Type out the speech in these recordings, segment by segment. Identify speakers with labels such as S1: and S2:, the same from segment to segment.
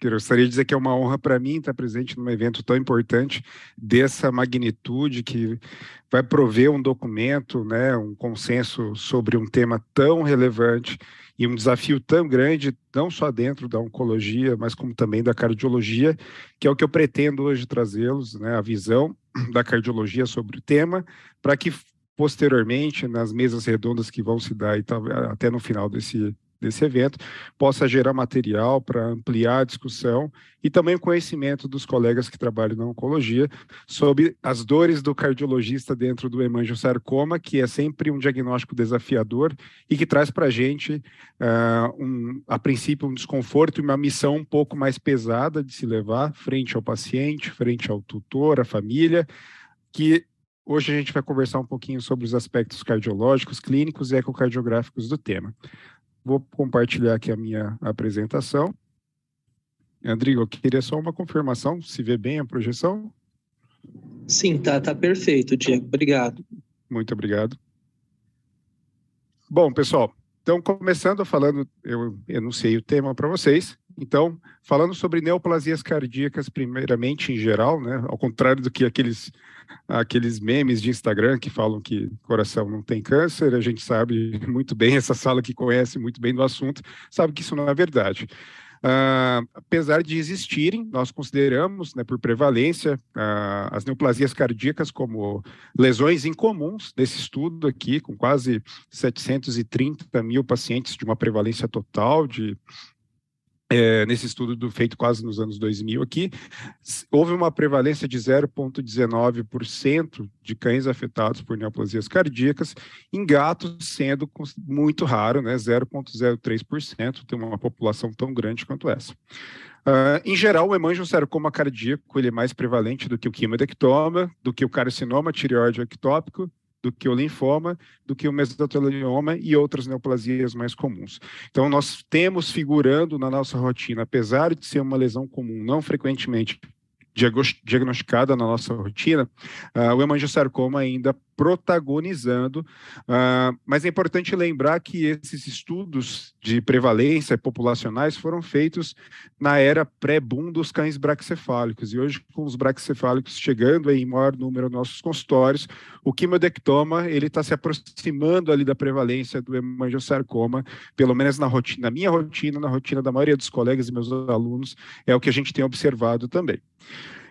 S1: Gostaria de dizer que é uma honra para mim estar presente num evento tão importante, dessa magnitude, que vai prover um documento, né, um consenso sobre um tema tão relevante e um desafio tão grande, não só dentro da oncologia, mas como também da cardiologia, que é o que eu pretendo hoje trazê-los, né, a visão da cardiologia sobre o tema, para que posteriormente, nas mesas redondas que vão se dar até no final desse evento, possa gerar material para ampliar a discussão e também o conhecimento dos colegas que trabalham na oncologia sobre as dores do cardiologista dentro do hemangiosarcoma, que é sempre um diagnóstico desafiador e que traz para a gente, a princípio, um desconforto e uma missão um pouco mais pesada de se levar frente ao paciente, frente ao tutor, à família, que hoje a gente vai conversar um pouquinho sobre os aspectos cardiológicos, clínicos e ecocardiográficos do tema. Vou compartilhar aqui a minha apresentação. Rodrigo, eu queria só uma confirmação, se vê bem a projeção?
S2: Sim, tá perfeito, Diego. Obrigado.
S1: Muito obrigado. Bom, pessoal, então começando falando, eu enunciei o tema para vocês. Então, falando sobre neoplasias cardíacas, primeiramente em geral, né, ao contrário do que aqueles memes de Instagram que falam que coração não tem câncer, a gente sabe muito bem, essa sala que conhece muito bem do assunto, sabe que isso não é verdade. Apesar de existirem, nós consideramos, né, por prevalência, as neoplasias cardíacas como lesões incomuns nesse estudo aqui, com quase 730 mil pacientes de uma prevalência total nesse estudo feito quase nos anos 2000 aqui, houve uma prevalência de 0,19% de cães afetados por neoplasias cardíacas, em gatos sendo muito raro, né, 0,03%, tem uma população tão grande quanto essa. Em geral, o hemangiosarcoma cardíaco ele é mais prevalente do que o quimioadectoma, do que o carcinoma tireoide ectópico, do que o linfoma, do que o mesotelioma e outras neoplasias mais comuns. Então, nós temos figurando na nossa rotina, apesar de ser uma lesão comum, não frequentemente diagnosticada na nossa rotina, o hemangiosarcoma ainda protagonizando, mas é importante lembrar que esses estudos de prevalência populacionais foram feitos na era pré-boom dos cães braquicefálicos, e hoje com os braquicefálicos chegando em maior número aos nossos consultórios, o quimiodectoma ele está se aproximando ali da prevalência do hemangiosarcoma, pelo menos na minha rotina, na rotina da maioria dos colegas e meus alunos, é o que a gente tem observado também.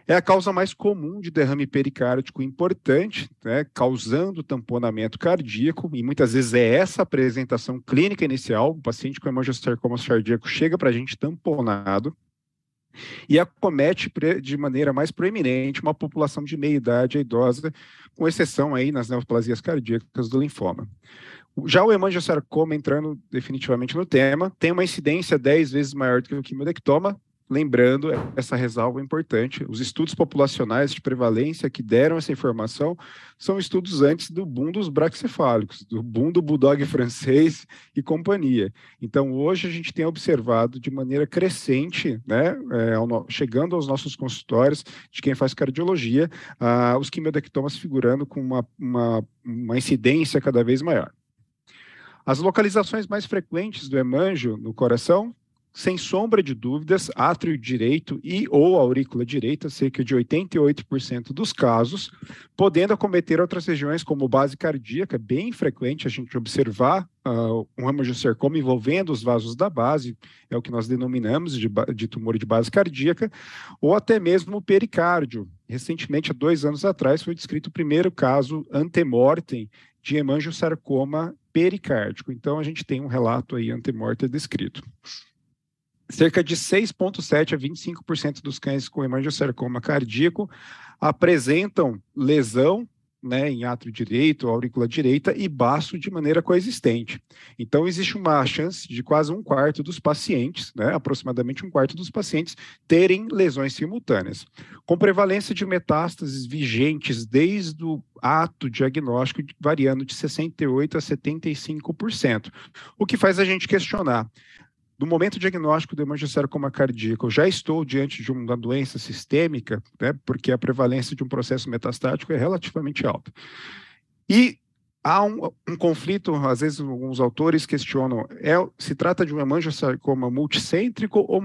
S1: É a causa mais comum de derrame pericárdico importante, né, causando tamponamento cardíaco, e muitas vezes é essa a apresentação clínica inicial. O paciente com hemangiosarcoma cardíaco chega para a gente tamponado e acomete de maneira mais proeminente uma população de meia idade idosa, com exceção aí nas neoplasias cardíacas do linfoma. Já o hemangiosarcoma, entrando definitivamente no tema, tem uma incidência 10 vezes maior do que o quimiodectoma. Lembrando, essa ressalva é importante, os estudos populacionais de prevalência que deram essa informação são estudos antes do boom dos braquicefálicos, do boom do bulldog francês e companhia. Então, hoje a gente tem observado de maneira crescente, né, chegando aos nossos consultórios de quem faz cardiologia, os quimiodectomas figurando com uma incidência cada vez maior. As localizações mais frequentes do hemangio no coração, sem sombra de dúvidas, átrio direito e ou aurícula direita, cerca de 88% dos casos, podendo acometer outras regiões como base cardíaca, bem frequente a gente observar um hemangiosarcoma envolvendo os vasos da base, é o que nós denominamos de tumor de base cardíaca, ou até mesmo o pericárdio. Recentemente, há 2 anos atrás, foi descrito o primeiro caso antemortem de hemangiosarcoma pericárdico. Então, a gente tem um relato aí antemortem descrito. Cerca de 6,7% a 25% dos cães com hemangiosarcoma cardíaco apresentam lesão, né, em átrio direito, aurícula direita e baço de maneira coexistente. Então, existe uma chance de quase 1/4 dos pacientes, né, aproximadamente 1/4 dos pacientes, terem lesões simultâneas, com prevalência de metástases vigentes desde o ato diagnóstico variando de 68% a 75%, o que faz a gente questionar. No momento diagnóstico do hemangiosarcoma cardíaco, eu já estou diante de uma doença sistêmica, né, porque a prevalência de um processo metastático é relativamente alta. E Há um conflito, às vezes alguns autores questionam, se trata de um hemangiosarcoma multicêntrico ou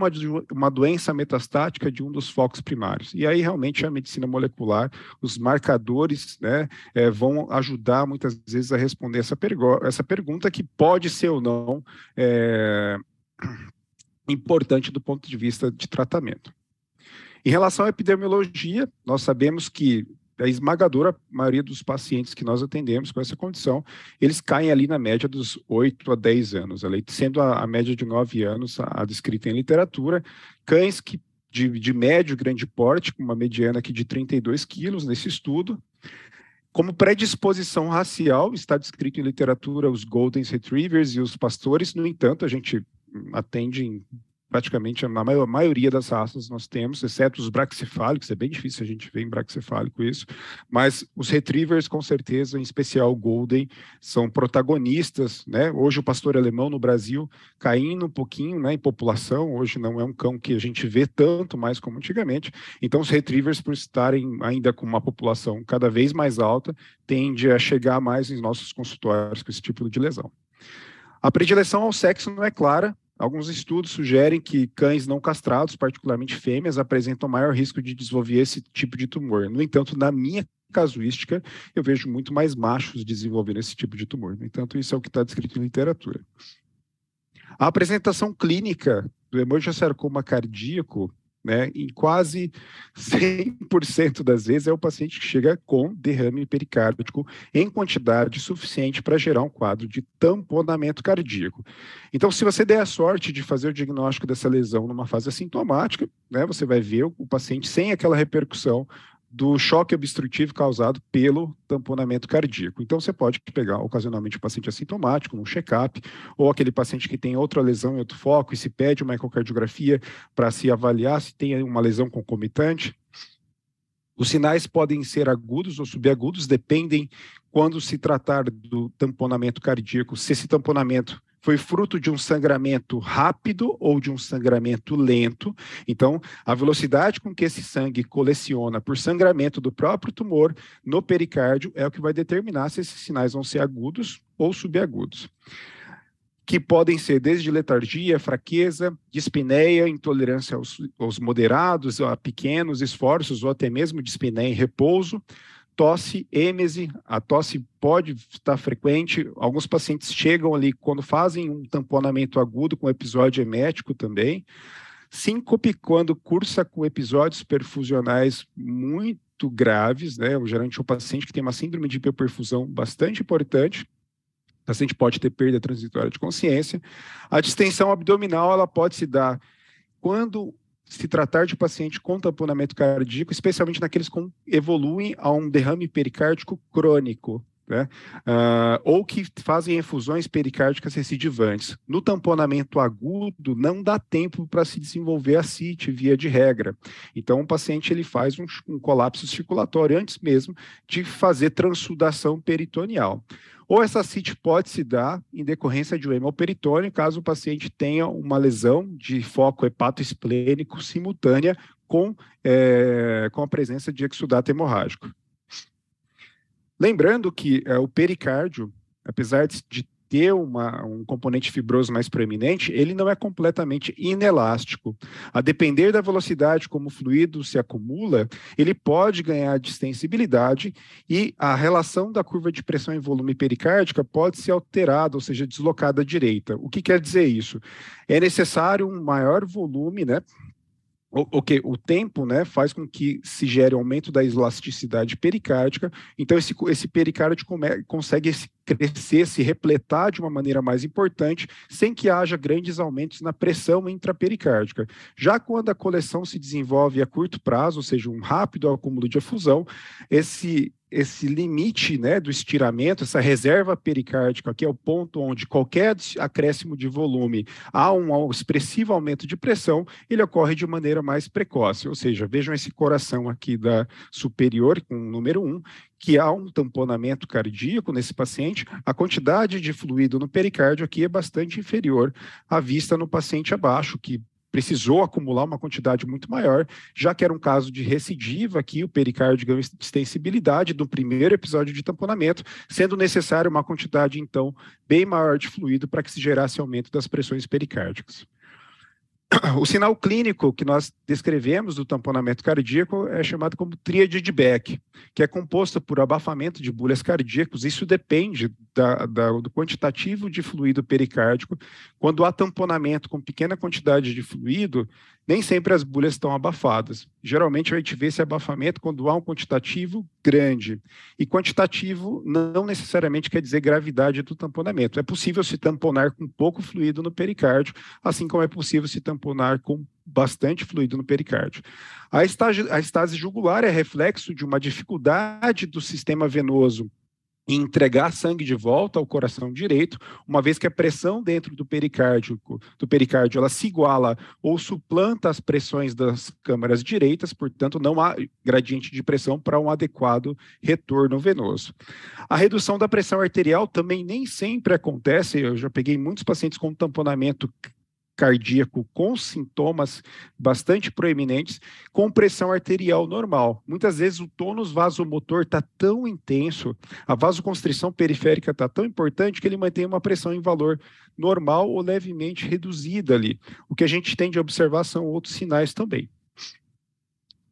S1: uma doença metastática de um dos focos primários. E aí, realmente, a medicina molecular, os marcadores, né, vão ajudar, muitas vezes, a responder essa pergunta, que pode ser ou não importante do ponto de vista de tratamento. Em relação à epidemiologia, nós sabemos que a esmagadora maioria dos pacientes que nós atendemos com essa condição, eles caem ali na média dos 8 a 10 anos, sendo a média de 9 anos a descrita em literatura, cães de médio grande porte, com uma mediana aqui de 32 quilos nesse estudo. Como predisposição racial, está descrito em literatura os Golden Retrievers e os pastores. No entanto, a gente atende em praticamente a maioria das raças nós temos, exceto os braxcefálicos, é bem difícil a gente ver em braxcefálico isso, mas os retrievers, com certeza, em especial o Golden, são protagonistas, né? Hoje o pastor alemão no Brasil caindo um pouquinho, né, em população, hoje não é um cão que a gente vê tanto mais como antigamente, então os retrievers, por estarem ainda com uma população cada vez mais alta, tende a chegar mais em nossos consultórios com esse tipo de lesão. A predileção ao sexo não é clara. Alguns estudos sugerem que cães não castrados, particularmente fêmeas, apresentam maior risco de desenvolver esse tipo de tumor. No entanto, na minha casuística, eu vejo muito mais machos desenvolvendo esse tipo de tumor. No entanto, isso é o que está descrito em literatura. A apresentação clínica do hemangiosarcoma cardíaco, né, em quase 100% das vezes, é o paciente que chega com derrame pericárdico em quantidade suficiente para gerar um quadro de tamponamento cardíaco. Então, se você der a sorte de fazer o diagnóstico dessa lesão numa fase assintomática, né, você vai ver o paciente sem aquela repercussão do choque obstrutivo causado pelo tamponamento cardíaco. Então, você pode pegar ocasionalmente o paciente assintomático, num check-up, ou aquele paciente que tem outra lesão em outro foco e se pede uma ecocardiografia para se avaliar se tem uma lesão concomitante. Os sinais podem ser agudos ou subagudos, dependem quando se tratar do tamponamento cardíaco, se esse tamponamento foi fruto de um sangramento rápido ou de um sangramento lento. Então, a velocidade com que esse sangue coleciona por sangramento do próprio tumor no pericárdio é o que vai determinar se esses sinais vão ser agudos ou subagudos, que podem ser desde letargia, fraqueza, dispneia, intolerância aos moderados, a pequenos esforços, ou até mesmo dispneia em repouso, tosse, êmese, a tosse pode estar frequente, alguns pacientes chegam ali quando fazem um tamponamento agudo com episódio emético também, síncope quando cursa com episódios perfusionais muito graves, né, geralmente o paciente que tem uma síndrome de hipoperfusão bastante importante, o paciente pode ter perda transitória de consciência. A distensão abdominal, ela pode se dar quando se tratar de paciente com tamponamento cardíaco, especialmente naqueles que evoluem a um derrame pericárdico crônico, né? Ou que fazem efusões pericárdicas recidivantes. No tamponamento agudo, não dá tempo para se desenvolver ascite, via de regra. Então, o paciente ele faz um colapso circulatório antes mesmo de fazer transsudação peritoneal. Ou essa ascite pode se dar em decorrência de um hemoperitônio, caso o paciente tenha uma lesão de foco hepatoesplênico simultânea com a presença de exudato hemorrágico. Lembrando que o pericárdio, apesar de ter um componente fibroso mais proeminente, ele não é completamente inelástico. A depender da velocidade como o fluido se acumula, ele pode ganhar distensibilidade e a relação da curva de pressão e volume pericárdica pode ser alterada, ou seja, deslocada à direita. O que quer dizer isso? É necessário um maior volume, né? O tempo, né, faz com que se gere aumento da elasticidade pericárdica, então esse pericárdio consegue crescer, se repletar de uma maneira mais importante, sem que haja grandes aumentos na pressão intrapericárdica. Já quando a coleção se desenvolve a curto prazo, ou seja, um rápido acúmulo de efusão, esse limite, né, do estiramento, essa reserva pericárdica, que é o ponto onde qualquer acréscimo de volume há um expressivo aumento de pressão, ele ocorre de maneira mais precoce. Ou seja, vejam esse coração aqui da superior, com o número 1, que há um tamponamento cardíaco nesse paciente, a quantidade de fluido no pericárdio aqui é bastante inferior à vista no paciente abaixo, que precisou acumular uma quantidade muito maior, já que era um caso de recidiva aqui, o pericárdio ganhou extensibilidade do primeiro episódio de tamponamento, sendo necessário uma quantidade, então, bem maior de fluido para que se gerasse aumento das pressões pericárdicas. O sinal clínico que nós descrevemos do tamponamento cardíaco é chamado como tríade de Beck, que é composta por abafamento de bolhas cardíacas. Isso depende do quantitativo de fluido pericárdico. Quando há tamponamento com pequena quantidade de fluido, nem sempre as bolhas estão abafadas. Geralmente a gente vê esse abafamento quando há um quantitativo grande. E quantitativo não necessariamente quer dizer gravidade do tamponamento. É possível se tamponar com pouco fluido no pericárdio, assim como é possível se tamponar com bastante fluido no pericárdio. A estase jugular é reflexo de uma dificuldade do sistema venoso em entregar sangue de volta ao coração direito, uma vez que a pressão dentro do pericárdio ela se iguala ou suplanta as pressões das câmaras direitas, portanto não há gradiente de pressão para um adequado retorno venoso. A redução da pressão arterial também nem sempre acontece, eu já peguei muitos pacientes com tamponamento cardíaco com sintomas bastante proeminentes, com pressão arterial normal. Muitas vezes o tônus vasomotor está tão intenso, a vasoconstrição periférica está tão importante que ele mantém uma pressão em valor normal ou levemente reduzida ali. O que a gente tende a observar são outros sinais também.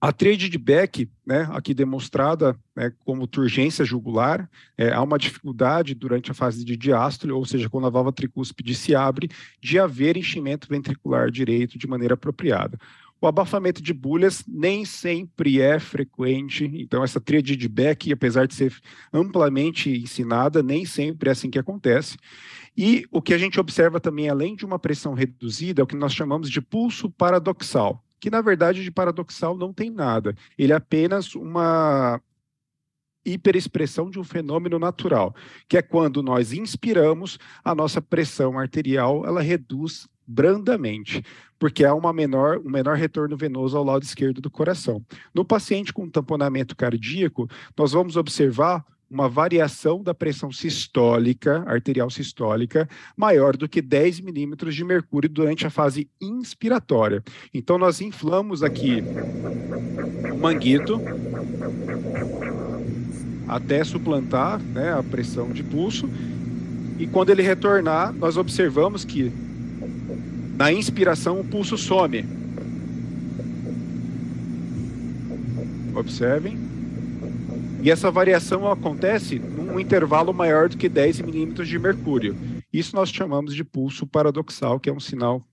S1: A tríade de Beck, né, aqui demonstrada, né, como turgência jugular, há uma dificuldade durante a fase de diástole, ou seja, quando a válvula tricúspide se abre, de haver enchimento ventricular direito de maneira apropriada. O abafamento de bolhas nem sempre é frequente, então essa tríade de Beck, apesar de ser amplamente ensinada, nem sempre é assim que acontece. E o que a gente observa também, além de uma pressão reduzida, é o que nós chamamos de pulso paradoxal, que na verdade de paradoxal não tem nada. Ele é apenas uma hiperexpressão de um fenômeno natural, que é quando nós inspiramos, a nossa pressão arterial ela reduz brandamente, porque há um menor retorno venoso ao lado esquerdo do coração. No paciente com tamponamento cardíaco, nós vamos observar uma variação da pressão sistólica, arterial sistólica, maior do que 10 milímetros de mercúrio durante a fase inspiratória. Então, nós inflamos aqui o manguito até suplantar, né, a pressão de pulso, e quando ele retornar, nós observamos que na inspiração o pulso some. Observem. E essa variação acontece num intervalo maior do que 10 milímetros de mercúrio. Isso nós chamamos de pulso paradoxal, que é um sinal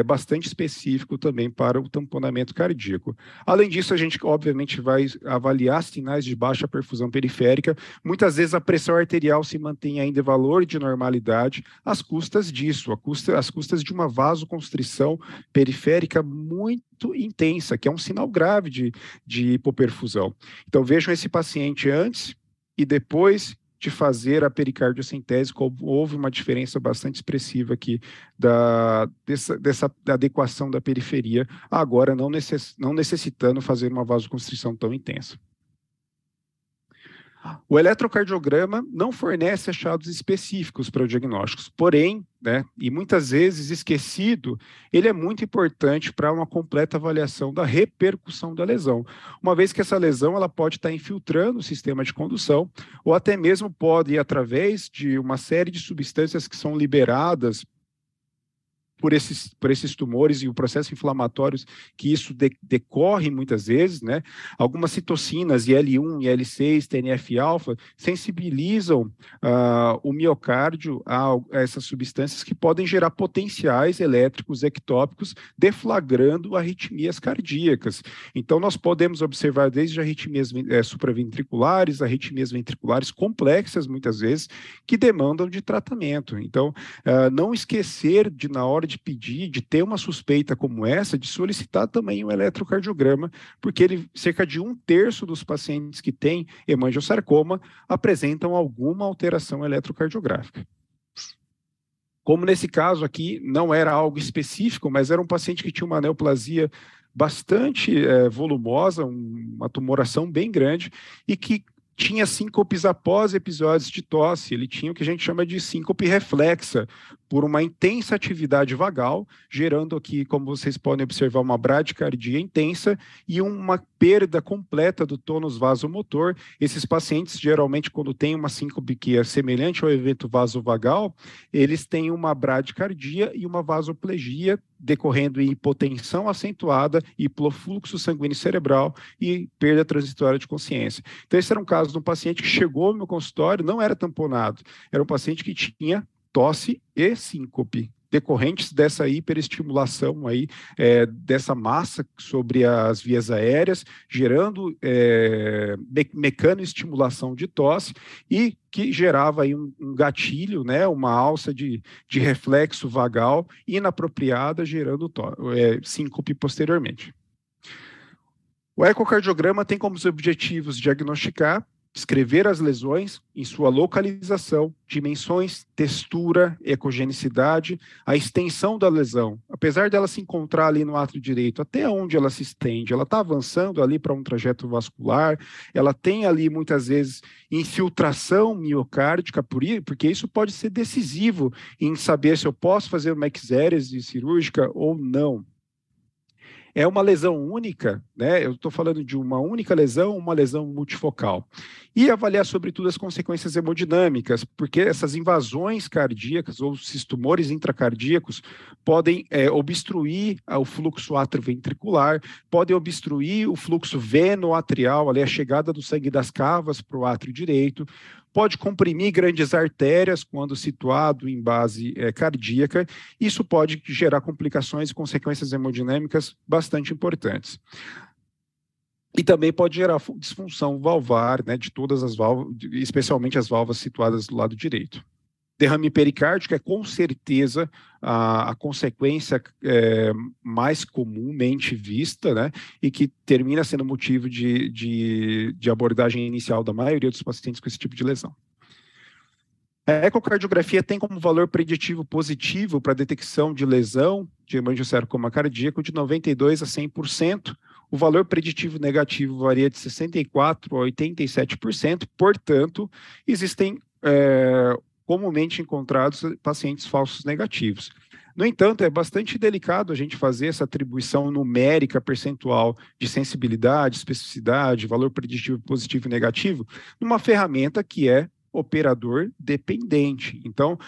S1: bastante específico também para o tamponamento cardíaco. Além disso, a gente obviamente vai avaliar sinais de baixa perfusão periférica. Muitas vezes a pressão arterial se mantém ainda em valor de normalidade, às custas disso, às custas de uma vasoconstrição periférica muito intensa, que é um sinal grave de hipoperfusão. Então da esse paciente antes e depois de fazer a pericardiocentese, houve uma diferença bastante expressiva aqui dessa adequação da periferia, agora não necessitando fazer uma vasoconstrição tão intensa. O eletrocardiograma não fornece achados específicos para o diagnóstico, porém, né, e muitas vezes esquecido, ele é muito importante para uma completa avaliação da repercussão da lesão, uma vez que essa lesão ela pode estar infiltrando o sistema de condução, ou até mesmo pode ir através de uma série de substâncias que são liberadas por esses tumores e o processo inflamatório que isso decorre muitas vezes, né? Algumas citocinas, IL-1, IL-6, TNF-alfa, sensibilizam o miocárdio a essas substâncias que podem gerar potenciais elétricos ectópicos, deflagrando arritmias cardíacas. Então, nós podemos observar desde arritmias supraventriculares, arritmias ventriculares complexas, muitas vezes, que demandam de tratamento. Então, não esquecer de, na hora de pedir, de ter uma suspeita como essa, de solicitar também um eletrocardiograma, porque cerca de 1/3 dos pacientes que têm hemangiosarcoma apresentam alguma alteração eletrocardiográfica. Como nesse caso aqui, não era algo específico, mas era um paciente que tinha uma neoplasia bastante volumosa, uma tumoração bem grande, e que tinha síncopes após episódios de tosse, ele tinha o que a gente chama de síncope reflexa, por uma intensa atividade vagal, gerando aqui, como vocês podem observar, uma bradicardia intensa e uma perda completa do tônus vasomotor. Esses pacientes, geralmente, quando tem uma síncope que é semelhante ao evento vasovagal, eles têm uma bradicardia e uma vasoplegia, decorrendo em hipotensão acentuada, hipofluxo sanguíneo cerebral e perda transitória de consciência. Então, esse era um caso de um paciente que chegou no meu consultório, não era tamponado, era um paciente que tinha tosse e síncope, decorrentes dessa hiperestimulação aí, dessa massa sobre as vias aéreas, gerando mecanoestimulação de tosse e que gerava aí um gatilho, né, uma alça de reflexo vagal inapropriada, gerando síncope posteriormente. O ecocardiograma tem como objetivos diagnosticar, descrever as lesões em sua localização, dimensões, textura, ecogenicidade, a extensão da lesão. Apesar dela se encontrar ali no átrio direito, até onde ela se estende? Ela está avançando ali para um trajeto vascular, ela tem ali muitas vezes infiltração miocárdica, porque isso pode ser decisivo em saber se eu posso fazer uma exérese cirúrgica ou não. É uma lesão única, né? Eu estou falando de uma única lesão, uma lesão multifocal. E avaliar, sobretudo, as consequências hemodinâmicas, porque essas invasões cardíacas ou esses tumores intracardíacos podem obstruir o fluxo atrioventricular, podem obstruir o fluxo veno-atrial, ali a chegada do sangue das cavas para o átrio direito, pode comprimir grandes artérias quando situado em base cardíaca. Isso pode gerar complicações e consequências hemodinâmicas bastante importantes. E também pode gerar disfunção valvar, né, de todas as válvulas, especialmente as válvulas situadas do lado direito. Derrame pericárdico é com certeza a consequência mais comumente vista, né, e que termina sendo motivo de abordagem inicial da maioria dos pacientes com esse tipo de lesão. A ecocardiografia tem como valor preditivo positivo para a detecção de lesão de hemangiosarcoma cardíaco de 92% a 100%. O valor preditivo negativo varia de 64% a 87%, portanto, existem comumente encontrados pacientes falsos negativos. No entanto, é bastante delicado a gente fazer essa atribuição numérica percentual de sensibilidade, especificidade, valor preditivo positivo e negativo, numa ferramenta que é operador dependente. Então,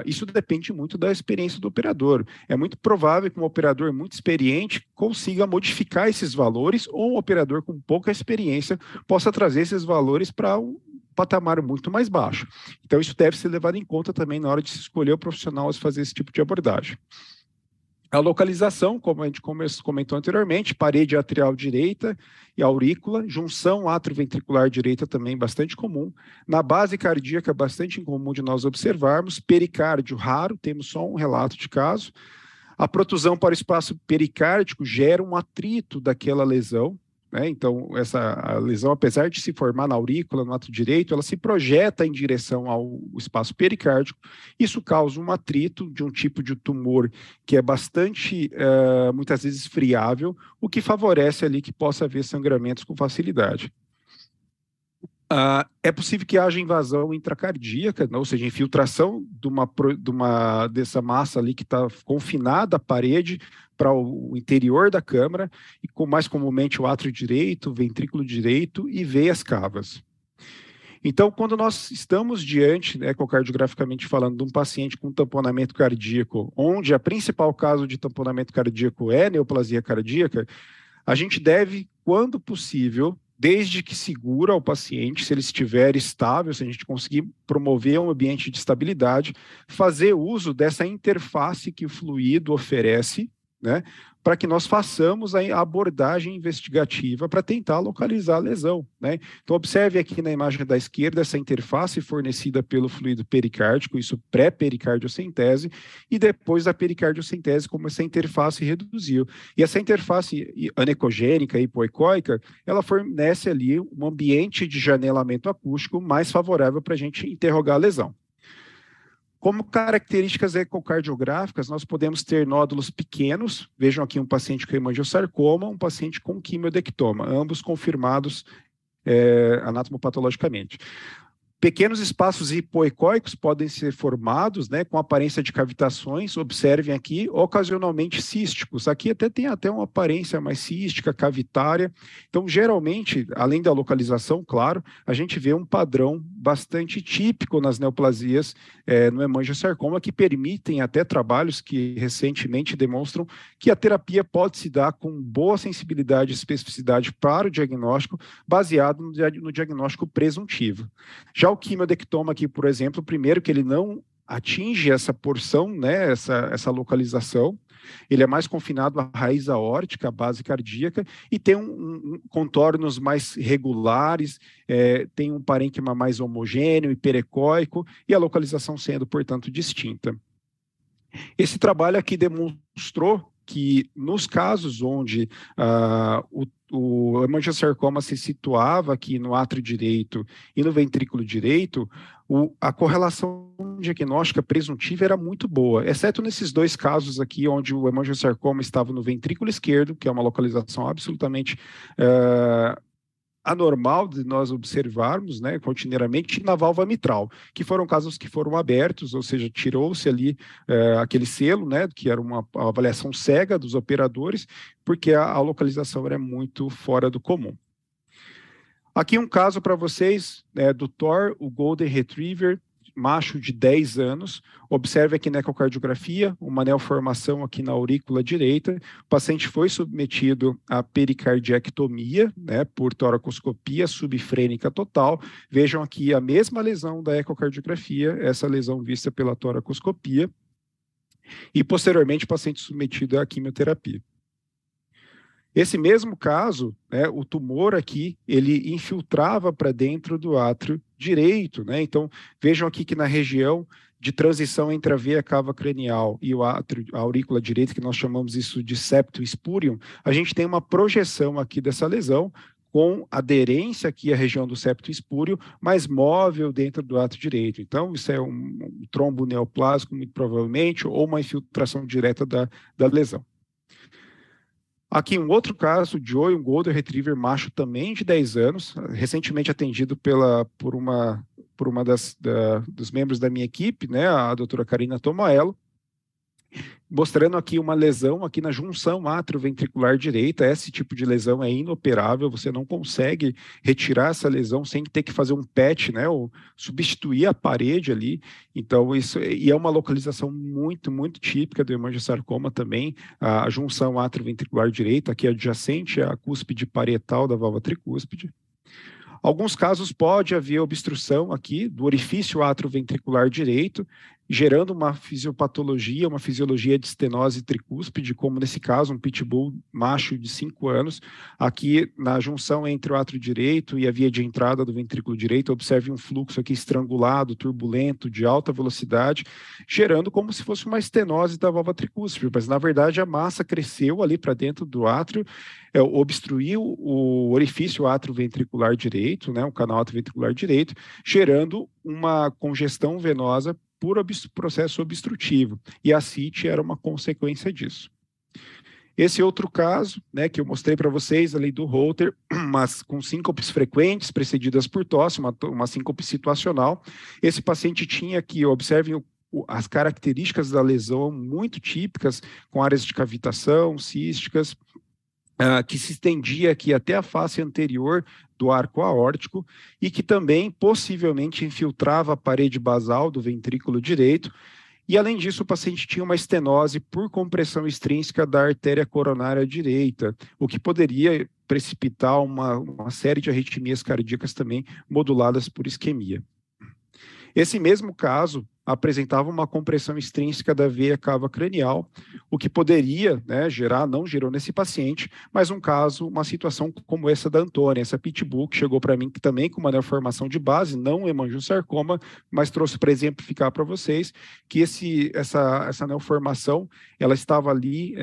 S1: isso depende muito da experiência do operador. É muito provável que um operador muito experiente consiga modificar esses valores, ou um operador com pouca experiência possa trazer esses valores para um patamar muito mais baixo. Então, isso deve ser levado em conta também na hora de se escolher o profissional a fazer esse tipo de abordagem. A localização, como a gente comentou anteriormente, parede atrial direita e aurícula, junção atrioventricular direita também bastante comum. Na base cardíaca, bastante incomum de nós observarmos. Pericárdio raro, temos só um relato de caso. A protusão para o espaço pericárdico gera um atrito daquela lesão, né? Então, a lesão, apesar de se formar na aurícula, no átrio direito, ela se projeta em direção ao espaço pericárdico. Isso causa um atrito de um tipo de tumor que é bastante, muitas vezes, friável, o que favorece ali que possa haver sangramentos com facilidade. É possível que haja invasão intracardíaca, né? Ou seja, infiltração dessa massa ali que está confinada à parede para o interior da câmara, e mais comumente o átrio direito, o ventrículo direito e veias cavas. Então, quando nós estamos diante, ecocardiograficamente falando, de um paciente com tamponamento cardíaco, onde a principal causa de tamponamento cardíaco é neoplasia cardíaca, a gente deve, quando possível, desde que segura o paciente, se ele estiver estável, se a gente conseguir promover um ambiente de estabilidade, fazer uso dessa interface que o fluido oferece, né, para que nós façamos a abordagem investigativa para tentar localizar a lesão, né? Então, observe aqui na imagem da esquerda essa interface fornecida pelo fluido pericárdico, isso pré-pericardiocentese, e depois da pericardiocentese, como essa interface reduziu. E essa interface anecogênica e hipoecóica, ela fornece ali um ambiente de janelamento acústico mais favorável para a gente interrogar a lesão. Como características ecocardiográficas, nós podemos ter nódulos pequenos, vejam aqui um paciente com hemangiosarcoma, um paciente com quimiodectoma, ambos confirmados anatomopatologicamente. Pequenos espaços hipoecóicos podem ser formados, né, com aparência de cavitações, observem aqui, ocasionalmente císticos. Aqui tem até uma aparência mais cística, cavitária. Então, geralmente, além da localização, claro, a gente vê um padrão bastante típico nas neoplasias no hemangiosarcoma, que permitem até trabalhos que recentemente demonstram que a terapia pode se dar com boa sensibilidade e especificidade para o diagnóstico, baseado no diagnóstico presuntivo. Já o quimiodectoma aqui, por exemplo, primeiro que ele não atinge essa porção, né, essa localização, ele é mais confinado à raiz aórtica, à base cardíaca, e tem contornos mais regulares, tem um parênquima mais homogêneo, hiperecóico, e a localização sendo, portanto, distinta. Esse trabalho aqui demonstrou que nos casos onde o hemangiosarcoma se situava aqui no átrio direito e no ventrículo direito, a correlação diagnóstica presuntiva era muito boa, exceto nesses dois casos aqui, onde o hemangiosarcoma estava no ventrículo esquerdo, que é uma localização absolutamente anormal de nós observarmos, né, rotineiramente, na válvula mitral, que foram casos que foram abertos, ou seja, tirou-se ali aquele selo, né, que era uma avaliação cega dos operadores, porque a localização era muito fora do comum. Aqui um caso para vocês, do Thor, o Golden Retriever, macho de 10 anos, observe aqui na ecocardiografia, uma neoformação aqui na aurícula direita, o paciente foi submetido à pericardiectomia, né, por toracoscopia subfrênica total, vejam aqui a mesma lesão da ecocardiografia, essa lesão vista pela toracoscopia, e posteriormente o paciente submetido à quimioterapia. Esse mesmo caso, né, o tumor aqui, ele infiltrava para dentro do átrio direito, né? Então, vejam aqui que na região de transição entre a veia cava cranial e a aurícula direita, que nós chamamos isso de septo espúrium, a gente tem uma projeção aqui dessa lesão com aderência aqui à região do septo espúreo, mas móvel dentro do átrio direito. Então, isso é um trombo neoplásico, muito provavelmente, ou uma infiltração direta da lesão. Aqui um outro caso, Joey, um Golden Retriever macho também de 10 anos, recentemente atendido por uma dos membros da minha equipe, né, a doutora Karina Tomaello, mostrando aqui uma lesão aqui na junção átrio-ventricular direita. Esse tipo de lesão é inoperável, você não consegue retirar essa lesão sem ter que fazer um PET, né, ou substituir a parede ali. Então, isso e é uma localização muito, muito típica do hemangiosarcoma também, a junção átrio-ventricular direita, aqui adjacente à cúspide parietal da válvula tricúspide. Alguns casos pode haver obstrução aqui do orifício atrioventricular direito, gerando uma fisiopatologia, uma fisiologia de estenose tricúspide, como nesse caso, um pitbull macho de 5 anos. Aqui, na junção entre o átrio direito e a via de entrada do ventrículo direito, observe um fluxo aqui estrangulado, turbulento, de alta velocidade, gerando como se fosse uma estenose da válvula tricúspide, mas na verdade a massa cresceu ali para dentro do átrio, obstruiu o orifício atrioventricular direito, né, o canal atrioventricular direito, gerando uma congestão venosa por processo obstrutivo, e a CIT era uma consequência disso. Esse outro caso, né, que eu mostrei para vocês, ali do Holter, mas com síncopes frequentes, precedidas por tosse, uma síncope situacional. Esse paciente tinha aqui, observem as características da lesão muito típicas, com áreas de cavitação, císticas, que se estendia aqui até a face anterior do arco aórtico e que também possivelmente infiltrava a parede basal do ventrículo direito. E, além disso, o paciente tinha uma estenose por compressão extrínseca da artéria coronária direita, o que poderia precipitar uma série de arritmias cardíacas também moduladas por isquemia. Esse mesmo caso apresentava uma compressão extrínseca da veia cava cranial, o que poderia, né, não gerou nesse paciente, mas um caso, uma situação como essa da Antônia, essa pitbull que chegou para mim também com uma neoformação de base, não hemangiosarcoma, mas trouxe para exemplificar para vocês que essa neoformação, ela estava ali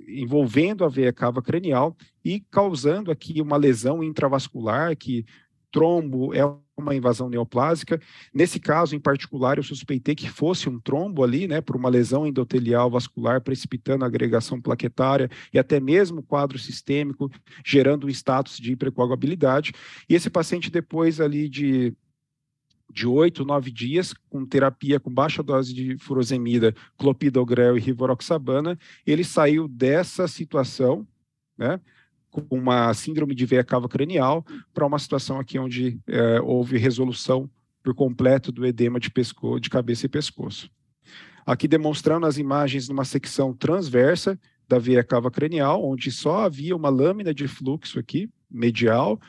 S1: envolvendo a veia cava cranial e causando aqui uma lesão intravascular, que trombo é uma invasão neoplásica. Nesse caso, em particular, eu suspeitei que fosse um trombo ali, né, por uma lesão endotelial vascular, precipitando a agregação plaquetária e até mesmo quadro sistêmico, gerando um status de hipercoagulabilidade. E esse paciente, depois ali de 8, 9 dias, com terapia com baixa dose de furosemida, clopidogrel e rivaroxabana, ele saiu dessa situação, né, com uma síndrome de veia cava cranial, para uma situação aqui onde houve resolução por completo do edema de cabeça e pescoço. Aqui demonstrando as imagens numa secção transversa da veia cava cranial, onde só havia uma lâmina de fluxo aqui, medial.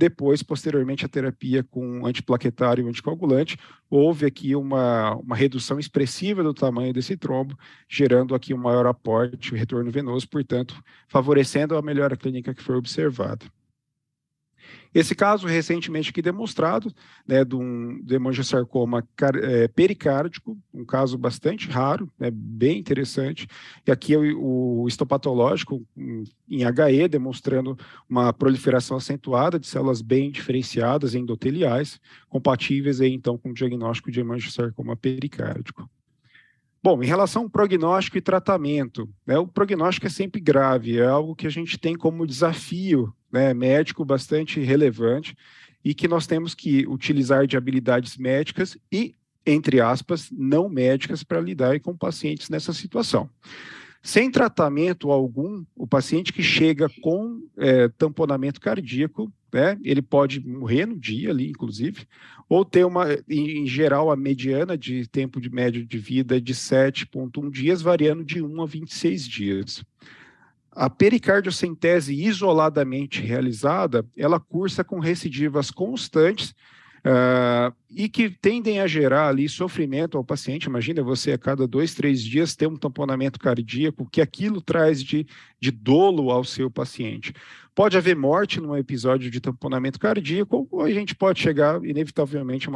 S1: Depois, posteriormente, a terapia com antiplaquetário e anticoagulante, houve aqui uma redução expressiva do tamanho desse trombo, gerando aqui um maior aporte, o retorno venoso, portanto, favorecendo a melhora clínica que foi observada. Esse caso, recentemente aqui demonstrado, né, de um hemangiosarcoma pericárdico, um caso bastante raro, né, bem interessante, e aqui o histopatológico em HE, demonstrando uma proliferação acentuada de células bem diferenciadas endoteliais, compatíveis aí, então, com o diagnóstico de hemangiosarcoma pericárdico. Bom, em relação ao prognóstico e tratamento, né, o prognóstico é sempre grave, é algo que a gente tem como desafio, né, médico bastante relevante e que nós temos que utilizar de habilidades médicas e, entre aspas, não médicas para lidar com pacientes nessa situação. Sem tratamento algum, o paciente que chega com tamponamento cardíaco, né, ele pode morrer no dia ali, inclusive, ou ter em geral, a mediana de tempo de médio de vida de 7,1 dias, variando de 1 a 26 dias. A pericardiocentese isoladamente realizada, ela cursa com recidivas constantes e que tendem a gerar ali sofrimento ao paciente. Imagina você a cada 2, 3 dias ter um tamponamento cardíaco, que aquilo traz de dolo ao seu paciente. Pode haver morte num episódio de tamponamento cardíaco, ou a gente pode chegar, inevitavelmente, a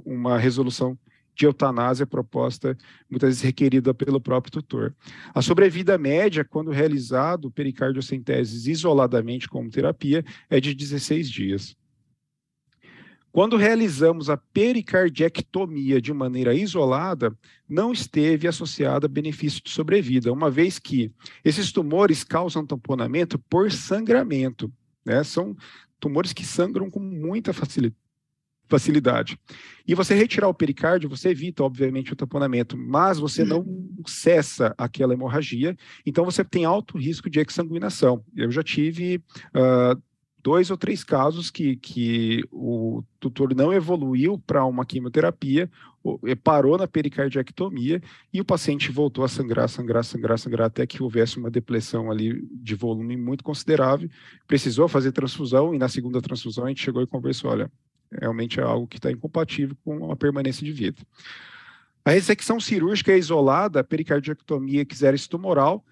S1: uma resolução de eutanásia proposta, muitas vezes requerida pelo próprio tutor. A sobrevida média, quando realizado pericardiocenteses isoladamente como terapia, é de 16 dias. Quando realizamos a pericardiectomia de maneira isolada, não esteve associada a benefício de sobrevida, uma vez que esses tumores causam tamponamento por sangramento, né? São tumores que sangram com muita facilidade. E você retirar o pericárdio, você evita, obviamente, o tamponamento, mas você não cessa aquela hemorragia, então você tem alto risco de exsanguinação. Eu já tive 2 ou 3 casos que o tutor não evoluiu para uma quimioterapia, parou na pericardiectomia e o paciente voltou a sangrar, até que houvesse uma depressão ali de volume muito considerável. Precisou fazer transfusão e na segunda transfusão a gente chegou e conversou, olha, realmente é algo que está incompatível com a permanência de vida. A ressecção cirúrgica isolada, a pericardiectomia quiséris tumoral,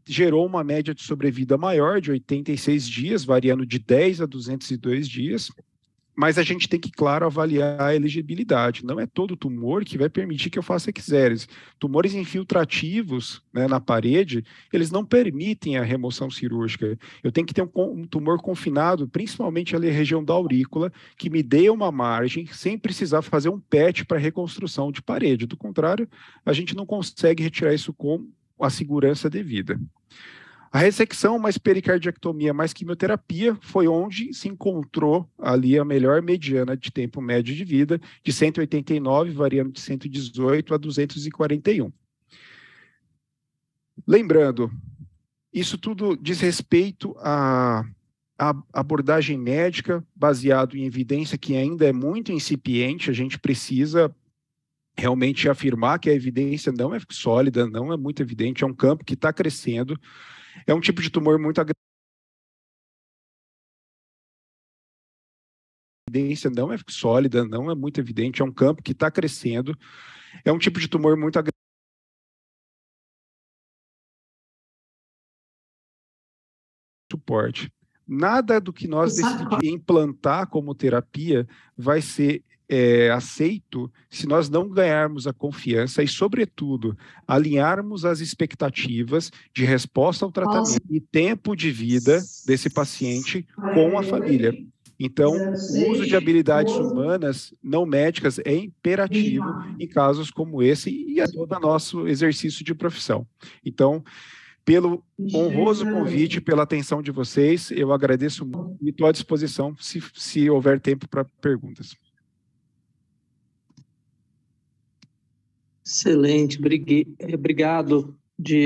S1: gerou uma média de sobrevida maior, de 86 dias, variando de 10 a 202 dias, mas a gente tem que, claro, avaliar a elegibilidade. Não é todo tumor que vai permitir que eu faça quiséris. Tumores infiltrativos, né, na parede, eles não permitem a remoção cirúrgica. Eu tenho que ter um tumor confinado, principalmente ali na região da aurícula, que me dê uma margem sem precisar fazer um PET para reconstrução de parede. Do contrário, a gente não consegue retirar isso com a segurança devida. A ressecção mais pericardiectomia mais quimioterapia foi onde se encontrou ali a melhor mediana de tempo médio de vida, de 189, variando de 118 a 241. Lembrando, isso tudo diz respeito à abordagem médica, baseado em evidência que ainda é muito incipiente, a gente precisa realmente afirmar que a evidência não é sólida, não é muito evidente, é um campo que está crescendo, é um tipo de tumor muito agressivo. A evidência não é sólida, não é muito evidente, é um campo que está crescendo, é um tipo de tumor muito agressivo. Suporte. Nada do que nós decidimos implantar como terapia vai ser aceito se nós não ganharmos a confiança e, sobretudo, alinharmos as expectativas de resposta ao tratamento e tempo de vida desse paciente com a família. Então, o uso de habilidades humanas não médicas é imperativo em casos como esse e a todo nosso exercício de profissão. Então, pelo honroso convite, pela atenção de vocês, eu agradeço muito e estou à disposição se houver tempo para perguntas.
S2: Excelente, obrigado, Diego.